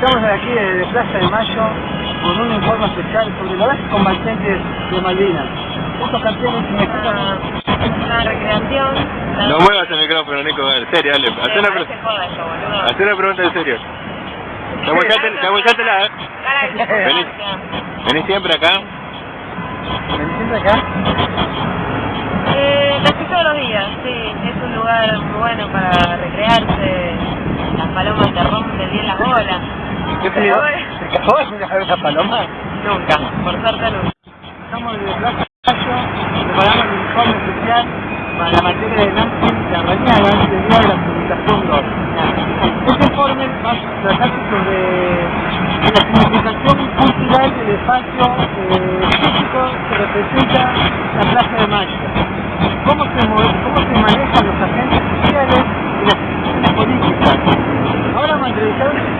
Estamos aquí de Plaza de Mayo con un informe especial sobre los combatientes de Malvinas. Estos carteles significan una recreación. No muevas el micrófono, Nico, en serio, dale. Haz una pregunta en serio. Chabuchátela, ¿Venís siempre acá? ¿Venís siempre acá? Casi todos los días, sí. Es un lugar muy bueno para recrearse. Las palomas te rompen bien las bolas. ¿Qué te digo? ¿Se cagó alguna vez esa paloma? Nunca, por suerte nunca. Estamos de Plaza de Mayo, preparamos un informe especial para la materia de Nancy Larrañaga del día de la publicación 2. Este informe va a tratarse sobre la significación cultural del espacio físico que representa la Plaza de Mayo. Cómo se manejan los agentes sociales y las instituciones políticas. Ahora vamos a entrevistar